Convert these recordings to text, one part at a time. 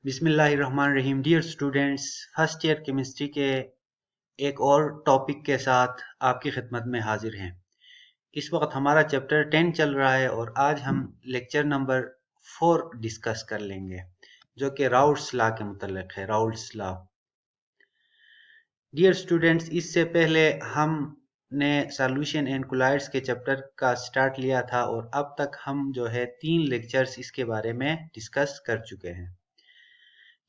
बिस्मिल्लाहिर्रहमानिर्रहीम। Dear students, first year chemistry के एक और टॉपिक के साथ आपकी खिदमत में हाजिर हैं। इस वक्त हमारा चैप्टर 10 चल रहा है और आज हम लेक्चर नंबर 4 डिस्कस कर लेंगे जो कि राउल्ट्स लॉ के मुतल्लिक है। Raoult's law. डियर स्टूडेंट्स, इससे पहले हमने सॉल्यूशन एंड कोलॉइड्स के चैप्टर का स्टार्ट लिया था और अब तक हम जो है 3 लेक्चर्स इसके बारे में डिस्कस कर चुके हैं।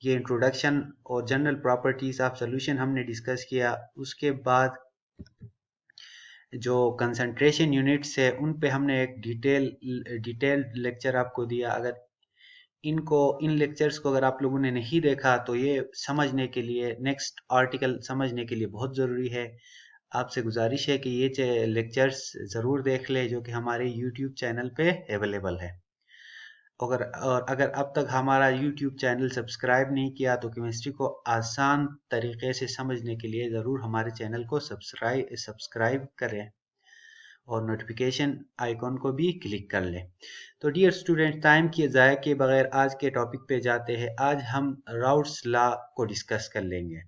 ये इंट्रोडक्शन और जनरल प्रॉपर्टीज ऑफ सॉल्यूशन हमने डिस्कस किया। उसके बाद जो कंसंट्रेशन यूनिट्स है उन पे हमने एक डिटेल्ड लेक्चर आपको दिया। अगर इन लेक्चर्स को अगर आप लोगों ने नहीं देखा तो ये समझने के लिए, नेक्स्ट आर्टिकल समझने के लिए बहुत ज़रूरी है। आपसे गुजारिश है कि ये लेक्चर्स ज़रूर देख ले जो कि हमारे यूट्यूब चैनल पे अवेलेबल है। अगर अब तक हमारा YouTube चैनल सब्सक्राइब नहीं किया तो केमिस्ट्री को आसान तरीके से समझने के लिए ज़रूर हमारे चैनल को सब्सक्राइब करें और नोटिफिकेशन आइकॉन को भी क्लिक कर लें। तो डियर स्टूडेंट, टाइम किए ज़ाया के बगैर आज के टॉपिक पे जाते हैं। आज हम राउल्ट्स लॉ को डिस्कस कर लेंगे।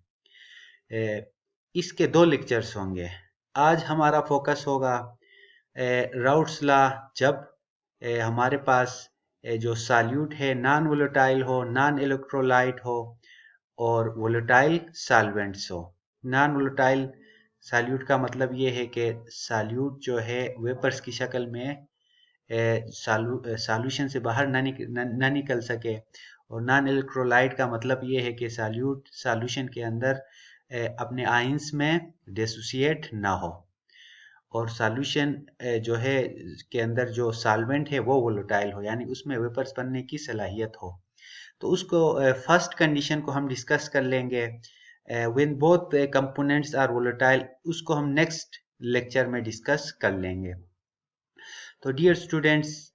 इसके 2 लेक्चर्स होंगे। आज हमारा फोकस होगा राउल्ट्स लॉ जब हमारे पास जो सॉल्यूट है नॉन वोलेटाइल हो, नॉन इलेक्ट्रोलाइट हो और वोलेटाइल सॉल्वेंट्स हो। नॉन वोलेटाइल सॉल्यूट का मतलब ये है कि सॉल्यूट जो है वेपर्स की शक्ल में सॉल्यूशन से बाहर ना निकल सके, और नॉन इलेक्ट्रोलाइट का मतलब ये है कि सॉल्यूट सॉल्यूशन के अंदर अपने आयंस में डिसोसिएट ना हो, और सॉल्यूशन जो है के अंदर जो सॉल्वेंट है वो वोलेटाइल हो, यानी उसमें वेपर्स बनने की सलाहियत हो। तो उसको फर्स्ट कंडीशन को हम डिस्कस कर लेंगे। When both components are volatile, उसको हम नेक्स्ट लेक्चर में डिस्कस कर लेंगे। तो डियर स्टूडेंट्स,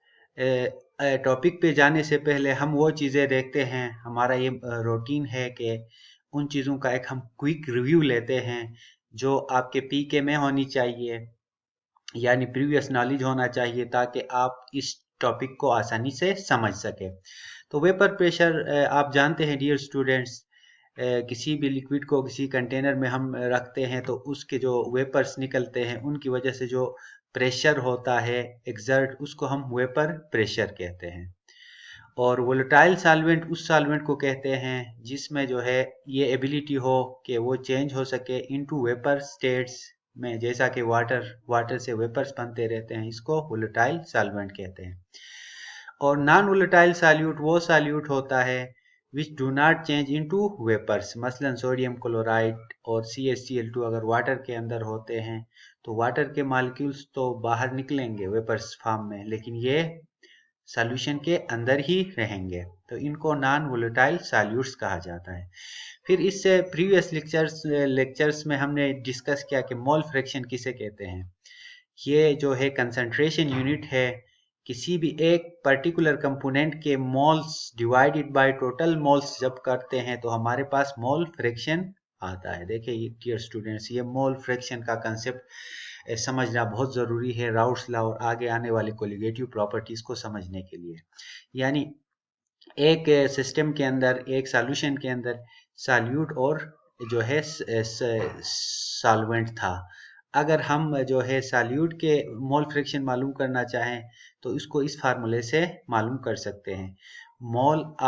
टॉपिक पे जाने से पहले हम वो चीज़ें देखते हैं। हमारा ये रूटीन है कि उन चीज़ों का एक हम क्विक रिव्यू लेते हैं जो आपके पीके में होनी चाहिए, यानी प्रीवियस नॉलेज होना चाहिए, ताकि आप इस टॉपिक को आसानी से समझ सके। तो वेपर प्रेशर आप जानते हैं डियर स्टूडेंट्स, किसी भी लिक्विड को किसी कंटेनर में हम रखते हैं तो उसके जो वेपर्स निकलते हैं उनकी वजह से जो प्रेशर होता है एक्सर्ट, उसको हम वेपर प्रेशर कहते हैं। और वोलेटाइल सॉल्वेंट उस सॉल्वेंट को कहते हैं जिसमें जो है ये एबिलिटी हो कि वो चेंज हो सके इनटू वेपर स्टेट्स में, जैसा कि वाटर से वेपर्स बनते रहते हैं, इसको वोलेटाइल सॉल्वेंट कहते हैं। और नॉन वोलेटाइल सॉल्यूट वो सॉल्यूट होता है which do not change into vapours, मसलन सोडियम क्लोराइड और CaCl2 अगर वाटर के अंदर होते हैं तो वाटर के मॉलिक्यूल्स तो बाहर निकलेंगे वेपर्स फॉर्म में, लेकिन ये सॉल्यूशन के अंदर ही रहेंगे, तो इनको नॉन वोलेटाइल सॉल्यूट्स कहा जाता है। फिर इससे प्रीवियस लेक्चर्स में हमने डिस्कस किया कि मोल फ्रैक्शन किसे कहते हैं। ये जो है कंसंट्रेशन यूनिट है किसी भी एक पर्टिकुलर कंपोनेंट के moles divided by total moles जब करते हैं तो हमारे पास मोल फ्रैक्शन आता है। देखिए डियर स्टूडेंट्स, ये मोल फ्रैक्शन का कंसेप्ट समझना बहुत ज़रूरी है राउल्ट्स लॉ और आगे आने वाले कोलिगेटिव प्रॉपर्टीज को समझने के लिए। यानी एक सिस्टम के अंदर, एक सॉल्यूशन के अंदर सॉल्यूट और जो है सॉल्वेंट था। अगर हम जो है सॉल्यूट के मोल फ्रैक्शन मालूम करना चाहें तो इसको इस फार्मूले से मालूम कर सकते हैं। Moles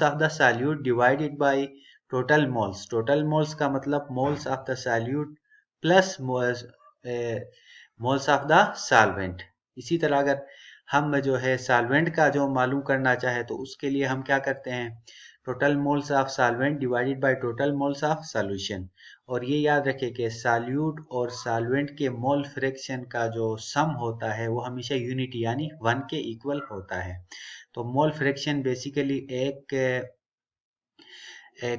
of the solute divided by total moles. Total moles का मतलब moles of the solute plus moles of the solvent. इसी तरह अगर हम जो है सॉल्वेंट का जो मालूम करना चाहे तो उसके लिए हम क्या करते हैं, total moles of solvent divided by total moles of solution. और ये याद रखें कि सॉल्यूट और सॉल्वेंट के मोल फ्रैक्शन का जो सम होता है वो हमेशा यूनिटी यानी 1 के इक्वल होता है। तो मोल फ्रैक्शन बेसिकली एक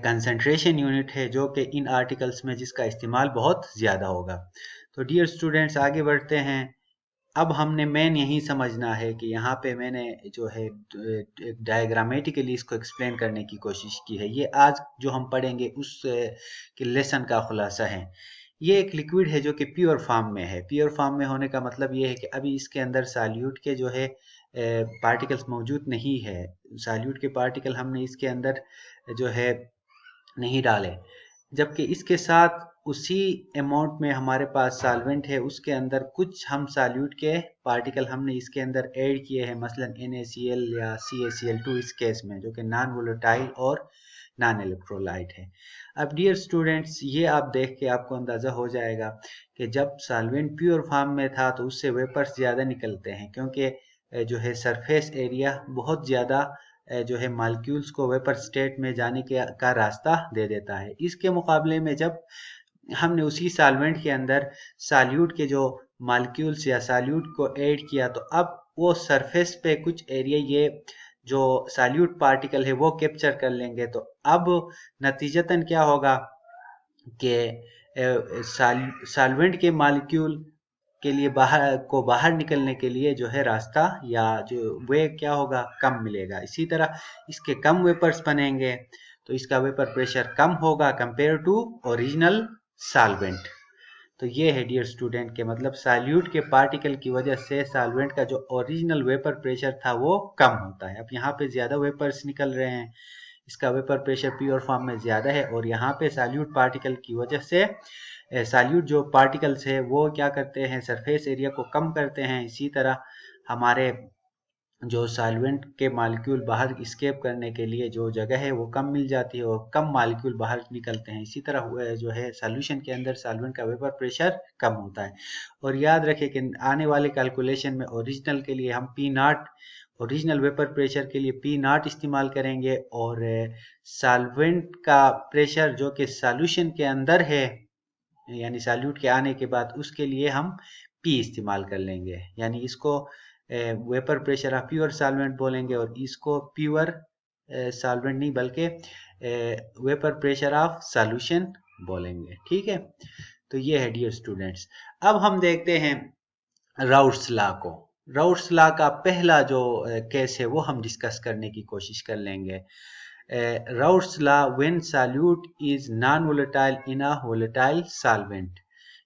कंसंट्रेशन यूनिट है जो कि इन आर्टिकल्स में जिसका इस्तेमाल बहुत ज़्यादा होगा। तो डियर स्टूडेंट्स, आगे बढ़ते हैं। अब हमने मेन यही समझना है कि यहाँ पे मैंने जो है एक डायग्रामेटिकली इसको एक्सप्लेन करने की कोशिश की है। ये आज जो हम पढ़ेंगे उस के लेसन का खुलासा है। ये एक लिक्विड है जो कि प्योर फॉर्म में है। प्योर फॉर्म में होने का मतलब ये है कि अभी इसके अंदर सॉल्यूट के जो है पार्टिकल्स मौजूद नहीं है, सॉल्यूट के पार्टिकल हमने इसके अंदर जो है नहीं डाले, जबकि इसके साथ उसी अमाउंट में हमारे पास सॉल्वेंट है, उसके अंदर कुछ हम सॉल्यूट के पार्टिकल हमने इसके अंदर ऐड किए हैं, मसलन NaCl या CaCl2 इस केस में, जो कि नॉन वोलेटाइल और नॉन इलेक्ट्रोलाइट है। अब डियर स्टूडेंट्स, ये आप देख के आपको अंदाज़ा हो जाएगा कि जब सॉल्वेंट प्योर फॉर्म में था तो उससे वेपर्स ज़्यादा निकलते हैं, क्योंकि जो है सरफेस एरिया बहुत ज़्यादा जो है मॉलिक्यूल्स को वेपर स्टेट में जाने का रास्ता दे देता है। इसके मुकाबले में जब हमने उसी सॉल्वेंट के अंदर सॉल्यूट के जो मॉलिक्यूल्स या सॉल्यूट को ऐड किया, तो अब वो सरफेस पे कुछ एरिया ये जो सॉल्यूट पार्टिकल है वो कैप्चर कर लेंगे। तो अब नतीजतन क्या होगा कि सॉल्वेंट के मॉलिक्यूल के लिए बाहर निकलने के लिए जो है रास्ता या जो वे क्या होगा, कम मिलेगा। इसी तरह इसके कम वेपर्स बनेंगे तो इसका वेपर प्रेशर कम होगा कंपेयर टू ओरिजिनल सॉल्वेंट। तो ये है डियर स्टूडेंट के मतलब सॉल्यूट के पार्टिकल की वजह से सॉल्वेंट का जो ओरिजिनल वेपर प्रेशर था वो कम होता है। अब यहाँ पे ज़्यादा वेपर्स निकल रहे हैं, इसका वेपर प्रेशर प्योर फॉर्म में ज़्यादा है, और यहाँ पे सॉल्यूट पार्टिकल की वजह से सॉल्यूट जो पार्टिकल्स है वो क्या करते हैं, सरफेस एरिया को कम करते हैं। इसी तरह हमारे जो सॉल्वेंट के मॉलिक्यूल बाहर स्केप करने के लिए जो जगह है वो कम मिल जाती है और कम मॉलिक्यूल बाहर निकलते हैं। इसी तरह जो है सॉल्यूशन के अंदर सॉल्वेंट का वेपर प्रेशर कम होता है। और याद रखें कि आने वाले कैलकुलेशन में ओरिजिनल के लिए हम P0 ओरिजिनल वेपर प्रेशर के लिए P0 इस्तेमाल करेंगे, और सॉल्वेंट का प्रेशर जो कि सॉल्यूशन के अंदर है यानी सॉल्यूट के आने के बाद उसके लिए हम P इस्तेमाल कर लेंगे, यानी इसको vapour pressure of pure solvent बोलेंगे और इसको प्योर सॉल्वेंट नहीं बल्कि वेपर प्रेशर ऑफ सॉल्यूशन बोलेंगे। ठीक है, तो ये है डियर स्टूडेंट्स। अब हम देखते हैं राउट्स लॉ को। राउट्स लॉ का पहला जो केस है वो हम डिस्कस करने की कोशिश कर लेंगे। Routes law when solute is non volatile in a volatile solvent,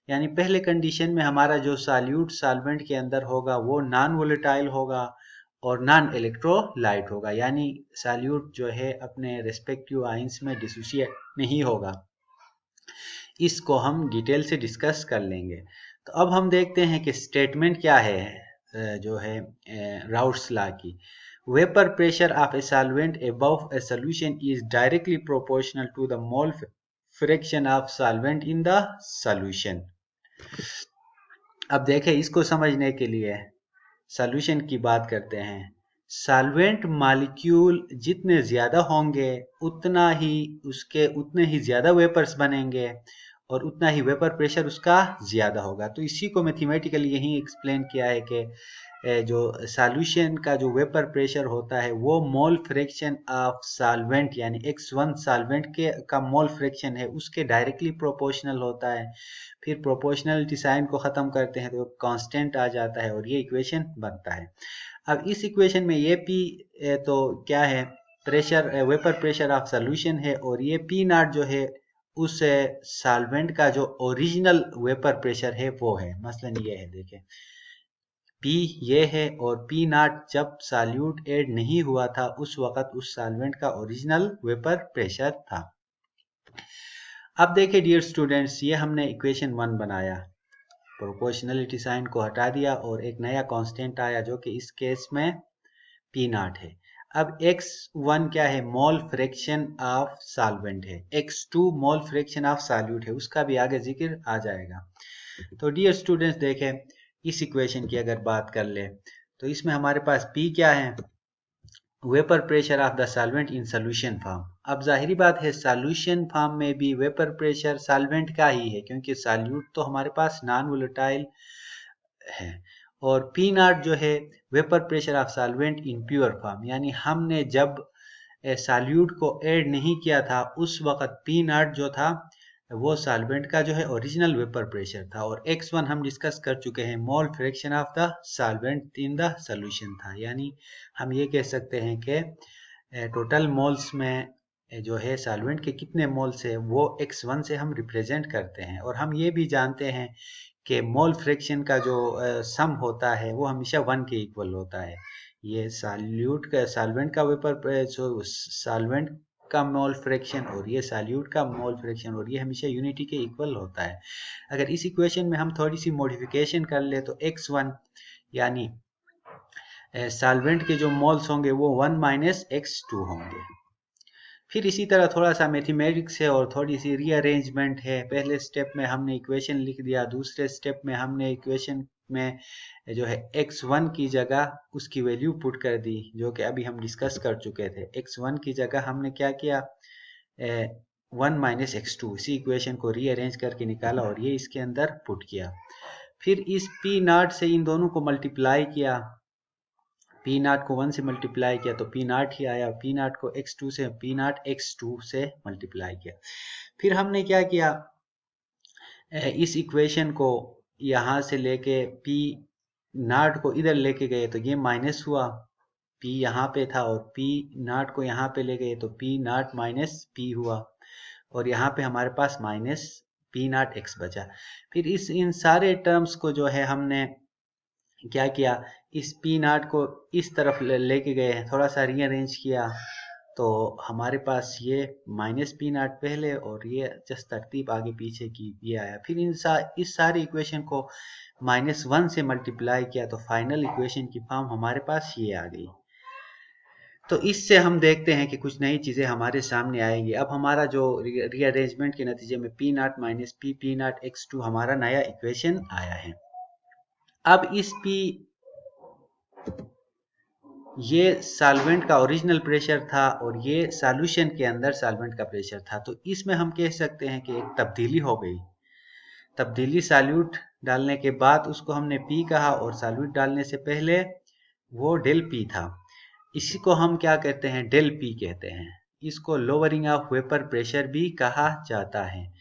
यानी पहले कंडीशन में हमारा जो सॉल्यूट सॉल्वेंट के अंदर होगा वो नॉन वोलेटाइल होगा और नॉन इलेक्ट्रोलाइट होगा, यानी सॉल्यूट जो है अपने रेस्पेक्टिव आयंस में डिसोसिएट नहीं होगा। इसको हम डिटेल से डिस्कस कर लेंगे। तो अब हम देखते हैं कि स्टेटमेंट क्या है जो है राउट्स लॉ की। Vapour pressure of a solvent above a solution is directly proportional to the mole fraction of solvent in the solution. अब देखें, इसको समझने के लिए सॉल्यूशन की बात करते हैं। सॉल्वेंट मॉलिक्यूल जितने ज़्यादा होंगे उतना ही ज़्यादा वेपर्स बनेंगे और उतना ही वेपर प्रेशर उसका ज़्यादा होगा। तो इसी को मैथमेटिकली यही एक्सप्लेन किया है कि जो सॉल्यूशन का जो वेपर प्रेशर होता है वो मोल फ्रैक्शन ऑफ सॉल्वेंट यानी X1 सॉल्वेंट के का मोल फ्रैक्शन है उसके डायरेक्टली प्रोपोर्शनल होता है। फिर प्रोपोर्शनलिटी साइन को ख़त्म करते हैं तो कांस्टेंट आ जाता है और ये इक्वेशन बनता है। अब इस इक्वेशन में ये P तो क्या है, pressure vapour pressure of solution है, और ये P0 जो है उस सॉल्वेंट का जो ओरिजिनल वेपर प्रेशर है वो है। मसलन ये है, देखें P ये है और P0 जब सॉल्यूट ऐड नहीं हुआ था उस वक्त उस सॉल्वेंट का ओरिजिनल वेपर प्रेशर था। अब देखिए डियर स्टूडेंट्स, ये हमने इक्वेशन 1 बनाया, प्रोपोर्शनलिटी साइन को हटा दिया और एक नया कांस्टेंट आया जो कि इस केस में P0 है। अब X1 क्या है, मोल फ्रैक्शन ऑफ सॉल्वेंट है, X2 mole fraction of solute है, उसका भी आगे जिक्र आ जाएगा। तो डियर स्टूडेंट्स देखें, इस इक्वेशन की अगर बात कर ले तो इसमें हमारे पास P क्या है, vapour pressure of the solvent in solution form. अब जाहिरी बात है सॉल्यूशन फॉर्म में भी वेपर प्रेशर सॉल्वेंट का ही है क्योंकि सॉल्यूट तो हमारे पास नॉन वोलेटाइल है, और P0 जो है vapour pressure of solvent in pure form, यानी हमने जब सॉल्यूट को ऐड नहीं किया था उस वक्त P0 जो था वो सॉल्वेंट का जो है ओरिजिनल वेपर प्रेशर था, और X1 हम डिस्कस कर चुके हैं, मोल fraction of the solvent in the solution था। यानी हम ये कह सकते हैं कि टोटल मोल्स में जो है सॉल्वेंट के कितने मोल्स है वो X1 से हम रिप्रेजेंट करते हैं। और हम ये भी जानते हैं कि मोल फ्रैक्शन का जो सम होता है वो हमेशा 1 के इक्वल होता है, ये सॉल्वेंट का वेपर सॉल्वेंट का मोल फ्रैक्शन और ये सॉल्यूट का मोल फ्रैक्शन, और ये हमेशा यूनिटी के इक्वल होता है। अगर इस इक्वेशन में हम थोड़ी सी मॉडिफिकेशन कर ले तो x1 यानी सॉल्वेंट के जो मोल्स होंगे वो 1 माइनस x2 होंगे। फिर इसी तरह थोड़ा सा मैथमेटिक्स है और थोड़ी सी रीअरेंजमेंट है। पहले स्टेप में हमने इक्वेशन लिख दिया, दूसरे स्टेप में हमने इक्वेशन में जो है x1 की जगह उसकी वैल्यू पुट कर दी, जो कि अभी हम डिस्कस कर चुके थे। x1 की जगह हमने क्या किया, 1 माइनस x2, इसी इक्वेशन को रीअरेंज करके निकाला और ये इसके अंदर पुट किया। फिर इस पी नॉट से इन दोनों को मल्टीप्लाई किया, पी नॉट को 1 से मल्टीप्लाई किया तो पी नॉट ही आया, पी नॉट को x2 से, पी नॉट x2 से मल्टीप्लाई किया। फिर हमने क्या किया, इस इक्वेशन को यहाँ से लेके पी नॉट को इधर लेके गए तो ये माइनस हुआ, पी यहाँ पे था और पी नॉट को यहाँ पे ले गए तो पी नॉट माइनस पी हुआ, और यहाँ पे हमारे पास माइनस पी नॉट एक्स बचा। फिर इन सारे टर्म्स को जो है हमने क्या किया, इस पी नॉट को इस तरफ लेके गए हैं, थोड़ा सा रीअरेंज किया तो हमारे पास ये माइनस पी नॉट पहले और ये जस्ट तरतीब आगे पीछे की ये आया। फिर इस सारी इक्वेशन को -1 से मल्टीप्लाई किया तो फाइनल इक्वेशन की फॉर्म हमारे पास ये आ गई। तो इससे हम देखते हैं कि कुछ नई चीज़ें हमारे सामने आएंगी। अब हमारा जो रीअरेंजमेंट के नतीजे में P not minus P not x2 हमारा नया इक्वेशन आया है। अब इस पी, ये सॉल्वेंट का ओरिजिनल प्रेशर था और ये सॉल्यूशन के अंदर सॉल्वेंट का प्रेशर था, तो इसमें हम कह सकते हैं कि एक तब्दीली हो गई। तब्दीली सॉल्यूट डालने के बाद उसको हमने पी कहा और सॉल्यूट डालने से पहले वो डेल पी था। इसी को हम क्या कहते हैं, डेल पी कहते हैं। इसको लोअरिंग ऑफ वेपर प्रेशर भी कहा जाता है।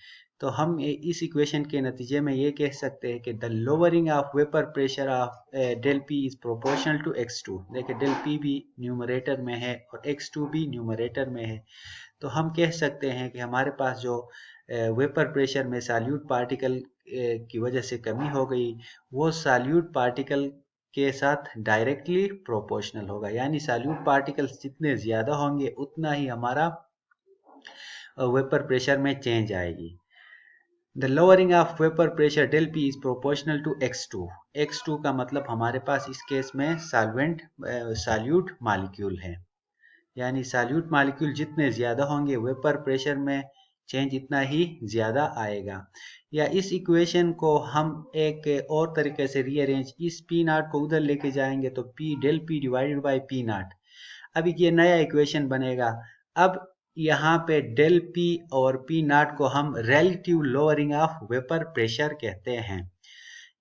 तो हम इस इक्वेशन के नतीजे में ये कह सकते हैं कि the lowering of vapour pressure of del P is proportional to x2। देखिए डेल पी भी न्यूमरेटर में है और x2 भी न्यूमरेटर में है, तो हम कह सकते हैं कि हमारे पास जो वेपर प्रेशर में सॉल्यूट पार्टिकल की वजह से कमी हो गई, वो सॉल्यूट पार्टिकल के साथ डायरेक्टली प्रोपोर्शनल होगा, यानी सॉल्यूट पार्टिकल्स जितने ज़्यादा होंगे उतना ही हमारा वेपर प्रेशर में चेंज आएगी। The lowering of vapour pressure del P is proportional to x2। x2 का मतलब हमारे पास इस केस में सॉल्यूट मॉलिक्यूल है, यानी सॉल्यूट मॉलिक्यूल जितने ज़्यादा होंगे वेपर प्रेशर में चेंज इतना ही ज़्यादा आएगा। या इस इक्वेशन को हम एक और तरीके से रीअरेंज, इस पी नॉट को उधर लेके जाएंगे तो P del P divided by P naught, अभी ये नया इक्वेशन बनेगा। अब यहाँ पे डेल पी और पी नॉट को हम relative lowering of vapour pressure कहते हैं।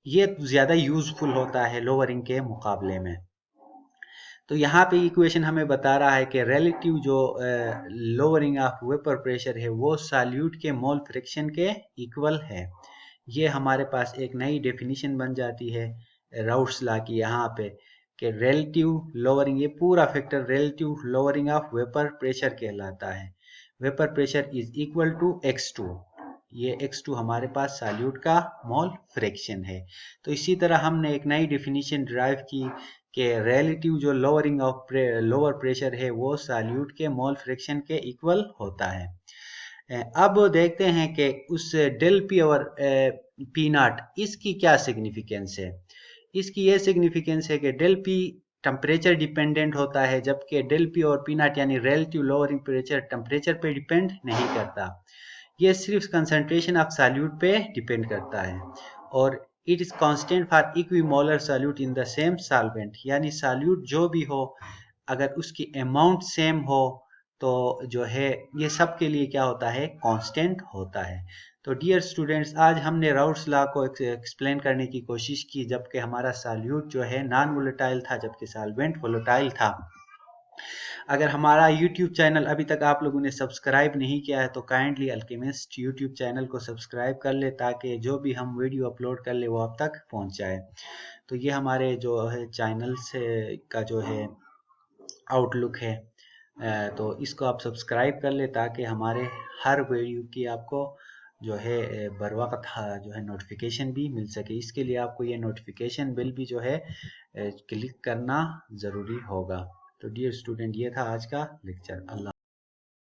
ये ज़्यादा यूजफुल होता है लोअरिंग के मुकाबले में। तो यहाँ पे इक्वेशन हमें बता रहा है कि रिलेटिव जो लोअरिंग ऑफ वेपर प्रेशर है वो सॉल्यूट के मोल फ्रैक्शन के इक्वल है। ये हमारे पास एक नई डेफिनेशन बन जाती है राउट्स लॉ की यहाँ पे, कि रिलेटिव लोअरिंग, ये पूरा factor relative lowering of vapour pressure कहलाता है। Vapour pressure is equal to x2, ये x2 हमारे पास सॉल्यूट का मोल फ्रैक्शन है। तो इसी तरह हमने एक नई डेफिनेशन ड्राइव की कि रिलेटिव जो लोअरिंग ऑफ लोअर प्रेशर है वो सॉल्यूट के मोल फ्रैक्शन के इक्वल होता है। अब देखते हैं कि उस डेल पी और पी नॉट, इसकी क्या सिग्निफिकेंस है। इसकी ये सिग्निफिकेंस है कि डेल पी टेम्परेचर डिपेंडेंट होता है, जबकि डेल पी और पी नॉट यानी रिलेटिव लोअरिंग प्रेशर टेम्परेचर पे डिपेंड नहीं करता। ये सिर्फ कंसंट्रेशन ऑफ सॉल्यूट पे डिपेंड करता है, और it is constant for equimolar solute in the same solvent, यानी सॉल्यूट जो भी हो अगर उसकी अमाउंट सेम हो तो जो है ये सब के लिए क्या होता है, कांस्टेंट होता है। तो डियर स्टूडेंट्स, आज हमने राउट्स लॉ को एक्सप्लेन करने की कोशिश की, जबकि हमारा सॉल्यूट जो है नॉन वोलेटाइल था जबकि सॉल्वेंट वोलेटाइल था। अगर हमारा YouTube चैनल अभी तक आप लोगों ने सब्सक्राइब नहीं किया है तो काइंडली अल्केमिस्ट YouTube चैनल को सब्सक्राइब कर ले, ताकि जो भी हम वीडियो अपलोड कर ले वो आप तक पहुंच जाए। तो ये हमारे जो है चैनल से का जो है आउटलुक है, तो इसको आप सब्सक्राइब कर ले ताकि हमारे हर वीडियो की आपको जो है बर वक्त जो है नोटिफिकेशन भी मिल सके। इसके लिए आपको ये नोटिफिकेशन बिल भी जो है क्लिक करना ज़रूरी होगा। तो डियर स्टूडेंट, ये था आज का लेक्चर। अल्लाह।